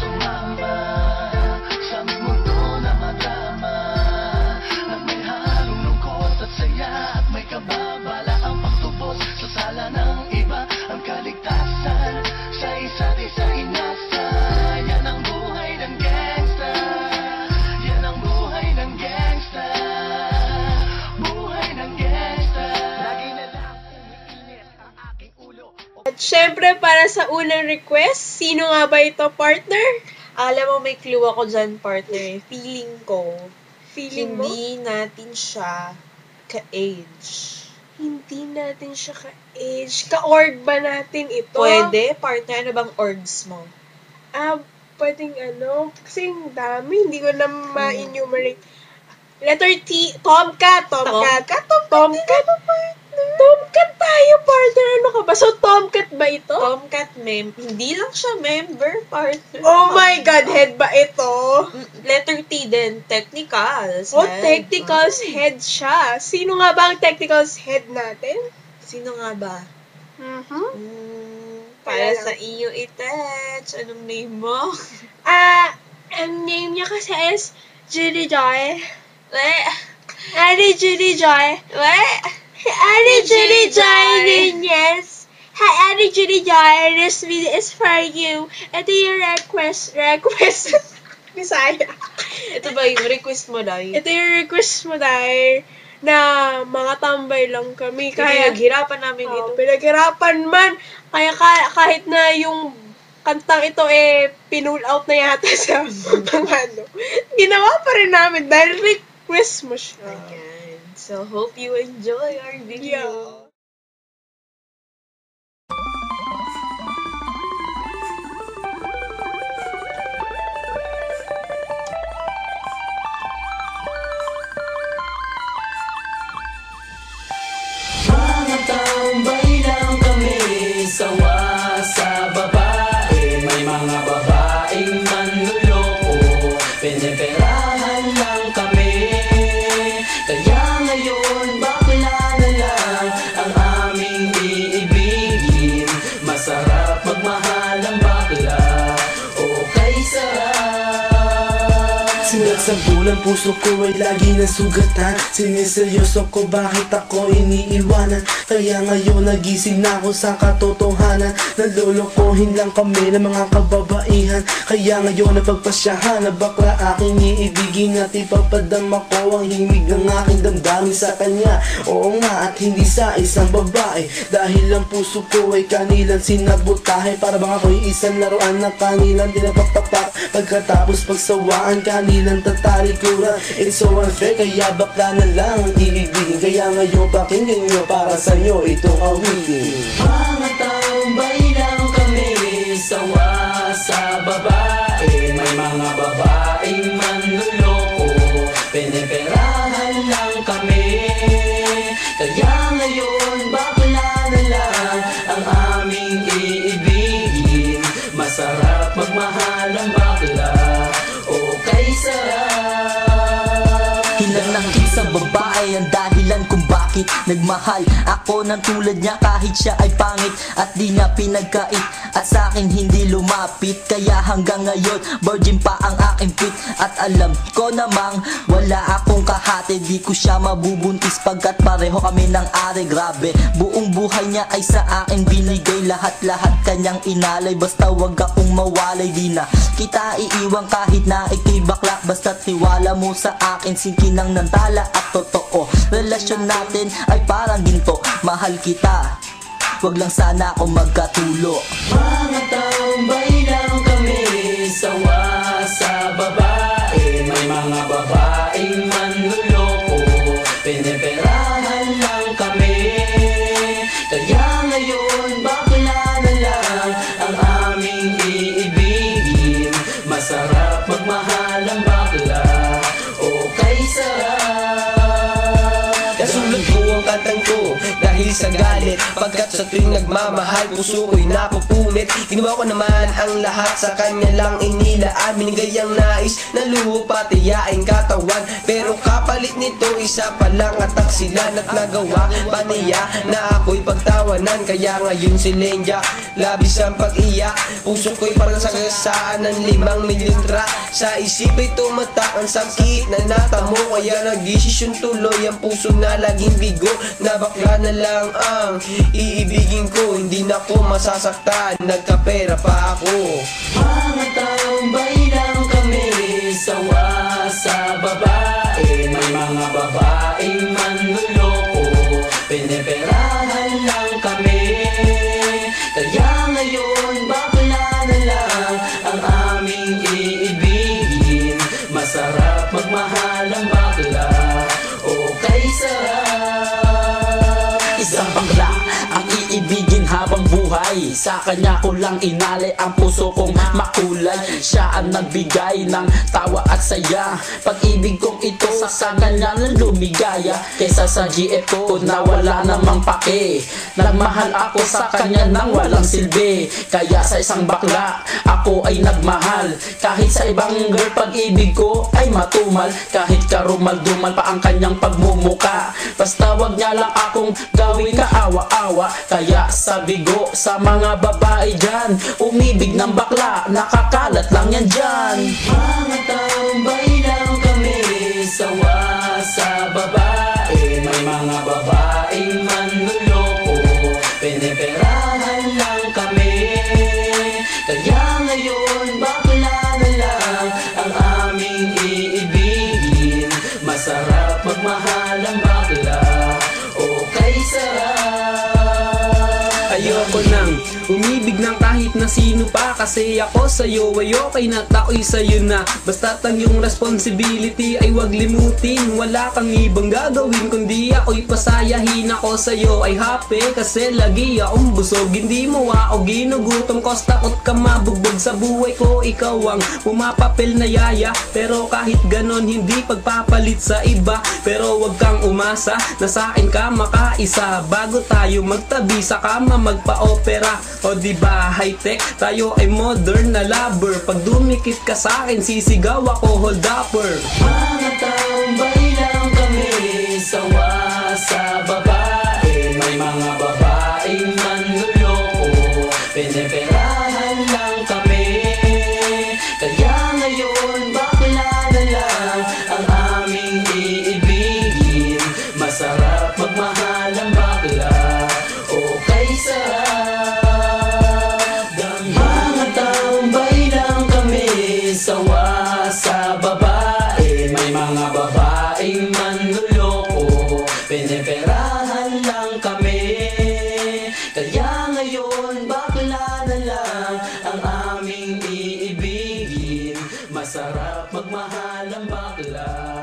sumama sa aming mundo na madama, at may halong lungkot at saya, at may kababala ang pagtubos sa sala ng iba. Ang kaligtasan sa isa't isa inasa. Yan ang buhay ng gangsta. Yan ang buhay ng gangsta. Buhay ng gangsta. Lagi na lang umiinit ang aking ulo. At syempre, para sa unang request, sino nga ba ito, partner? Alam mo, may clue ako dyan, partner. Feeling ko, Feeling mo? hindi natin siya ka-age. Hindi natin siya ka-age. Ka-org ba natin ito? Pwede? Partner, ano bang orgs mo? Pwedeng kasi yung dami, hindi ko na ma-enumerate. Letter T, Tomcat. Tomcat tayo, partner. Ano ka ba? So, Tomcat ba ito? Tomcat hindi lang siya member, partner. Oh my God, head ba ito? Letter T din, technicals. Oh, technicals head siya. Sino nga ba ang technicals head natin? Sino nga ba? Kaya Para lang. sa iyo, Itech. Anong name mo? Ang name niya kasi is Judy Joy. We? Ate Judy Joy. We? Ate Judy Judy Joy Joy. Nunez. Hi, Ate Judy Joy. This video is for you. Ito yung request. Bisaya. Ito ba yung request mo, Day? Ito yung request mo, Day, na mga tambay lang kami. Kaya, Pinaghirapan namin ito. pinaghirapan man. Kaya kahit na yung kantang ito pinull out na yata sa mga ginawa pa rin namin dahil request mo siya. Ayan. So, hope you enjoy our video. Yeah. Mga tambay lang kami, sawa sa babae. May mga babaeng manluloko, piniperahan lang kami. Kaya ngayon bakla na lang ang aming iibigin. Masarap magmahal ang bakla, okay sarap. Sulat sa bulan, puso ko ay lagi nasugatan. Siniseryoso ko bakit ako iniiwanan. Kaya ngayon nagising na ako sa katotohanan. Nalolokohin lang kami ng mga kababaihan. Kaya ngayon napagpasyahan na bakla aking iibigin. At ipapadama ko ang himig ng aking damdamin sa kanya. Oo nga, at hindi sa isang babae. Dahil ang puso ko ay kanilang sinabotahe. Para bang ako'y isang laruan na kanilang dinapaktapak. Pagkatapos pagsawaan kanilang tatalikuran. It's so unfair, kaya bakla na lang ang iibigin. Kaya ngayon pakinggan nyo, para sa inyo itong awitin. Mga tambay lang kami, sawa sa babae. May mga babaeng manluloko, piniperahan lang kami. Kaya ngayon bakla na lang ang aming iibigin. Masarap magmahal ang bakla, okay sarap. Hinanakit sa babae ang dahilan kung bakit nagmahal ako ng tulad niya kahit siya ay pangit at di niya pinagkait at sa akin hindi lumapit. Kaya hanggang ngayon virgin pa ang aking pit at alam ko namang wala akong kahati. Di ko siya mabubuntis pagkat pareho kami ng ari. Grabe, buong buhay niya ay sa akin binigay. Lahat-lahat kanyang inalay, basta wag akong mawalay. Di na kita iiwan kahit na ikay bakla, basta tiwala mo sa akin. Sinkinang nantala at totoo, relasyon natin ay parang ginto. Mahal kita, wag lang sana ako magkatulo. Mga tambay lang kami, sawa sa babae. May mga babaeng manluloko, piniperahan lang kami. Kaya ngayon bakla na lang ang aming iibigin. Masarap magmahal ang bakla, okay sarap. Nasulat ko ang kantang ko dahil sa galit, pagkat sa tuwing nagmamahal puso ko'y napupunit. Ginawa ko naman ang lahat, sa kanya lang inilaan. Binigay ang nais na luho pati yaing katawan, pero kapal kapalit nito isa pa lang at aksilan. At nagawa pa niya na ako'y pagtawanan. Kaya ngayon si Lenja, labis ang pag-iyak. Puso ko'y parang sagasaan ng 5 milyon tra. Sa isip ay tumatak ang sakit na natamo. Kaya nagdesisyon tuloy ang puso na laging bigo, na bakla na lang ang iibigin ko. Hindi na ko masasaktan, nagkapera pa ako. Mga tambay lang kami, sawa sa babae. May mga babaeng manluloko, piniperahan lang kami. Kaya ngayon bakla na lang ang aming iibigin. Masarap magmahal ang bakla, okay sarap. Isang bakla ang iibigin habang buhay. Sa kanya ko lang inalay ang puso kong makulay. Siya ang nagbigay ng tawa at saya. Pag-ibig kong ito sa kanya na lumigaya. Kesa sa GF ko na wala namang pake. Nagmahal ako sa kanya nang walang silbi. Kaya sa isang bakla ako ay nagmahal. Kahit sa ibang girl pag-ibig ko ay matumal. Kahit karumal-dumal pa ang kanyang pagmumuka. Basta wag niya lang akong gawin kaawa-awa. Kaya sabi ko sa mga babae dyan, umibig ng bakla, nakakalat lang yan dyan. Mga tambay lang kami, sawa sa babae. May mga babaeng manluloko, piniperahan lang kami. Kaya ngayon bakla na lang ang aming iibigin. Masarap magmahal ang bakla, okay sarap. Ayoko nang umibig ng kahit na sino pa. Kasi ako sa'yo ay okay na, ako'y sa'yo na. Basta't ang iyong responsibility ay wag limutin. Wala kang ibang gagawin kundi ako'y pasayahin. Ako sa'yo ay happy kasi lagi akong busog. Hindi mo ako ginugutom, cause takot ka mabugbog sa buhay ko. Ikaw ang pumapapel na yaya, pero kahit ganon hindi pagpapalit sa iba. Pero wag kang umasa na sa akin ka makaisa. Bago tayo magtabi sa kama magpa-opera. O diba high-tech, tayo ay modern na lover. Pag dumikit ka sa akin sisigaw ako hold upper. Mga tambay lang kami, sawa sa babae. May mga babaeng manluloko, piniperahan lang kami. Kaya ngayon bakla na lang ang aming iibigin. Masarap magmahal ang bakla, okay sarap. Mga tambay lang kami, sawa sa babae. May mga babaeng manluloko, piniperahan lang kami. Kaya ngayon bakla na lang ang aming iibigin. Masarap magmahal ang bakla.